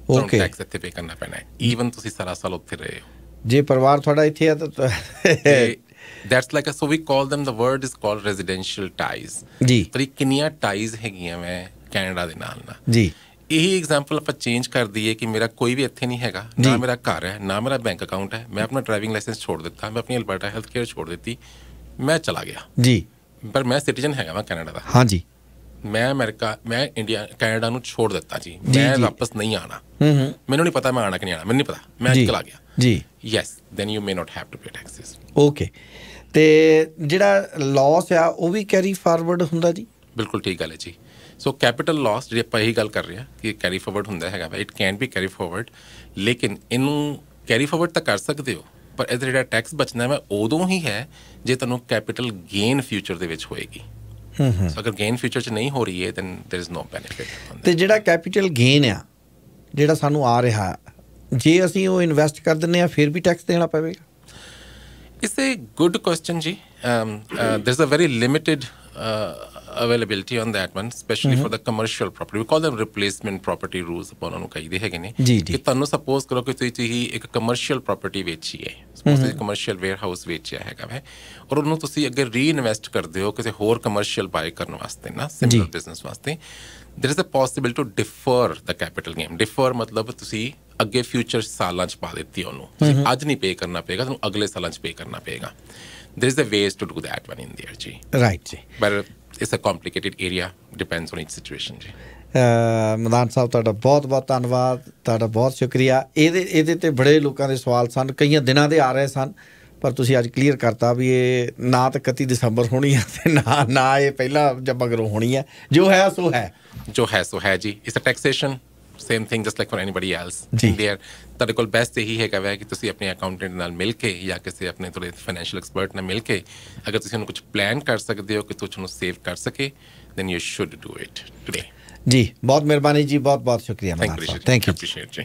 ਤੁਹਾਨੂੰ ਟੈਕਸ ਇੱਥੇ ਪੇ ਕਰਨਾ ਪੈਣਾ ਹੈ, ਈਵਨ ਤੁਸੀਂ ਸਾਰਾ ਸਾਲ ਉੱਥੇ ਰਹੇ ਹੋ। ਜੇ ਪਰਿਵਾਰ ਤੁਹਾਡਾ ਇੱਥੇ ਹੈ ਤਾਂ that's like so we call them, the word is called residential ties ਜੀ। ਪਰ ਕਿੰਨੀਆਂ ਟਾਈਜ਼ ਹੈਗੀਆਂ ਮੈਂ ਕੈਨੇਡਾ ਦੇ ਨਾਲ ਜੀ। ਇਹੀ ਐਗਜ਼ਾਮਪਲ ਆਪਾਂ ਚੇਂਜ ਕਰ ਦਈਏ ਕਿ ਮੇਰਾ ਕੋਈ ਵੀ ਇੱਥੇ ਨਹੀਂ ਹੈਗਾ, ਨਾ ਮੇਰਾ ਘਰ ਹੈ, ਨਾ ਮੇਰਾ ਬੈਂਕ ਅਕਾਊਂਟ ਹੈ, ਮੈਂ ਆਪਣਾ ਡਰਾਈਵਿੰਗ ਲਾਇਸੈਂਸ ਛੋੜ ਦਿੱਤਾ, ਮੈਂ ਆਪਣੀ ਅਲਬਰਟਾ ਹੈਲਥ ਕੇਅਰ ਛੋੜ ਦਿੱਤੀ, ਮੈਂ ਚਲਾ ਗਿਆ ਜੀ, ਪਰ ਮੈਂ ਸਿਟੀਜ਼ਨ ਹੈਗਾ ਵਾ ਕੈਨੇਡਾ ਦਾ। ਹਾਂਜੀ, ਮੈਂ ਇੰਡੀਆ ਕੈਨੇਡਾ ਨੂੰ ਛੋੜ ਦਿੱਤਾ ਜੀ, ਮੈਂ ਵਾਪਸ ਨਹੀਂ ਆਉਣਾ, ਮੈਨੂੰ ਨਹੀਂ ਪਤਾ ਮੈਂ ਆਉਣਾ ਕਿ ਨਹੀਂ ਆਉਣਾ, ਮੈਨੂੰ ਨਹੀਂ ਪਤਾ, ਮੈਂ ਚਲਾ ਗਿਆ ਜੀ। Yes, then you may not have to pay taxes. Okay, ਤੇ ਜਿਹੜਾ ਲਾਸ ਆ ਉਹ ਵੀ ਕੈਰੀ ਫਾਰਵਰਡ ਹੁੰਦਾ ਜੀ? ਬਿਲਕੁਲ ਠੀਕ ਗੱਲ ਹੈ ਜੀ। ਸੋ ਕੈਪੀਟਲ ਲਾਸ ਜਿਹੜੀ ਆਪਾਂ ਇਹੀ ਗੱਲ ਕਰ ਰਹੇ ਹਾਂ ਕਿ ਕੈਰੀ ਫਾਰਵਰਡ ਹੁੰਦਾ ਹੈਗਾ ਵਾ, it can be carry forward, ਲੇਕਿਨ ਇਹਨੂੰ ਕੈਰੀ ਫਾਰਵਰਡ ਤਾਂ ਕਰ ਸਕਦੇ ਹੋ, ਪਰ ਇਹਦਾ ਜਿਹੜਾ ਟੈਕਸ ਬਚਣਾ ਵਾ ਉਦੋਂ ਹੀ ਹੈ ਜੇ ਤੁਹਾਨੂੰ ਕੈਪੀਟਲ ਗੇਨ ਫਿਊਚਰ ਦੇ ਵਿੱਚ ਹੋਏਗੀ। ਸੋ ਅਗਰ ਗੇਨ ਫਿਊਚਰ 'ਚ ਨਹੀਂ ਹੋ ਰਹੀ ਹੈ ਦੈਨ ਦੇयर ਇਜ਼ ਨੋ ਬੈਨੀਫਿਟ। ਤੇ ਜਿਹੜਾ ਕੈਪੀਟਲ ਗੇਨ ਆ ਜਿਹੜਾ ਸਾਨੂੰ ਆ ਰਿਹਾ, ਜੇ ਅਸੀਂ ਉਹ ਇਨਵੈਸਟ ਕਰ ਦਿੰਦੇ ਹਾਂ ਫਿਰ ਵੀ ਟੈਕਸ ਦੇਣਾ ਪਵੇਗਾ? It's a good question, Ji. There's a very limited availability on that one, especially for the commercial property. We call them replacement property rules. ਆਪਾਂ ਉਹਨਾਂ ਨੂੰ ਕਹੀਦੇ ਹੈਗੇ ਨੇ ਕਿ ਤੁਹਾਨੂੰ ਸਪੋਜ਼ ਕਰੋ ਕਿ ਤੁਸੀਂ ਇੱਕ ਕਮਰਸ਼ੀਅਲ ਪ੍ਰਾਪਰਟੀ ਵੇਚੀ ਹੈ, ਸਪੋਜ਼ ਤੁਸੀਂ ਕਮਰਸ਼ੀਅਲ ਵੇਅਰ ਹਾਊਸ ਵੇਚਿਆ ਹੈਗਾ ਹੈ, ਔਰ ਉਹਨੂੰ ਤੁਸੀਂ ਅੱਗੇ ਰੀਇਨਵੈਸਟ ਕਰਦੇ ਹੋ ਕਿਸੇ ਹੋਰ ਕਮਰਸ਼ੀਅਲ ਬਾਏ ਕਰਨ ਵਾਸਤੇ ਨਾ, ਸਿਮਿਲਰ ਬਿਜ਼ਨਸ ਵਾਸਤੇ, there is a possibility to defer the capital gain. Defer ਮਤਲਬ ਤੁਸੀਂ ਅੱਗੇ ਫਿਊਚਰ ਸਾਲਾਂ 'ਚ ਪਾ ਦਿੱਤੀ ਉਹਨੂੰ, ਤੁਸੀਂ ਅੱਜ ਨਹੀਂ ਪੇ ਕਰਨਾ ਪਏਗਾ, ਤੁਹਾਨੂੰ ਅਗਲੇ ਸਾਲਾਂ 'ਚ ਪੇ ਕਰਨਾ ਪਏਗਾ। there is a ways to do that one in there ਜੀ। ਰਾਈਟ ਜੀ, but it's a complicated area, depends on each situation ਜੀ। ਮਦਾਨ ਸਾਹਿਬ ਤੁਹਾਡਾ ਬਹੁਤ ਬਹੁਤ ਧੰਨਵਾਦ, ਤੁਹਾਡਾ ਬਹੁਤ ਸ਼ੁਕਰੀਆ। ਇਹਦੇ ਤੇ ਬੜੇ ਲੋਕਾਂ ਦੇ ਸਵਾਲ ਸਨ, ਕਈਆਂ ਦਿਨਾਂ ਦੇ ਆ ਰਹੇ ਸਨ, ਪਰ ਤੁਸੀਂ ਅੱਜ ਕਲੀਅਰ ਕਰਤਾ ਵੀ ਇਹ ਨਾ ਤਾਂ 31 ਦਸੰਬਰ ਹੋਣੀ ਹੈ ਤੇ ਨਾ ਇਹ ਪਹਿਲਾਂ ਜਾਂ ਮਗਰੋਂ ਹੋਣੀ ਹੈ, ਜੋ ਹੈ ਸੋ ਹੈ, ਜੋ ਹੈ ਸੋ ਹੈ ਜੀ। It's a taxation, same thing just like for anybody else in there. ਤੁਹਾਡੇ ਕੋਲ ਬੈਸਟ ਇਹੀ ਹੈਗਾ ਵੈ ਕਿ ਤੁਸੀਂ ਆਪਣੇ ਅਕਾਊਂਟੈਂਟ ਨਾਲ ਮਿਲ ਕੇ ਜਾਂ ਕਿਸੇ ਆਪਣੇ ਥੋੜ੍ਹੇ ਫਾਈਨੈਂਸ਼ੀਅਲ ਐਕਸਪਰਟ ਨਾਲ ਮਿਲ ਕੇ ਅਗਰ ਤੁਸੀਂ ਉਹਨੂੰ ਕੁਝ ਪਲਾਨ ਕਰ ਸਕਦੇ ਹੋ ਕਿ ਤੁਸੀਂ ਉਹਨੂੰ ਸੇਵ ਕਰ ਸਕੇ, then you should do it today ਜੀ। ਬਹੁਤ ਮਿਹਰਬਾਨੀ ਜੀ, ਬਹੁਤ ਬਹੁਤ ਸ਼ੁਕਰੀਆ। Thank you.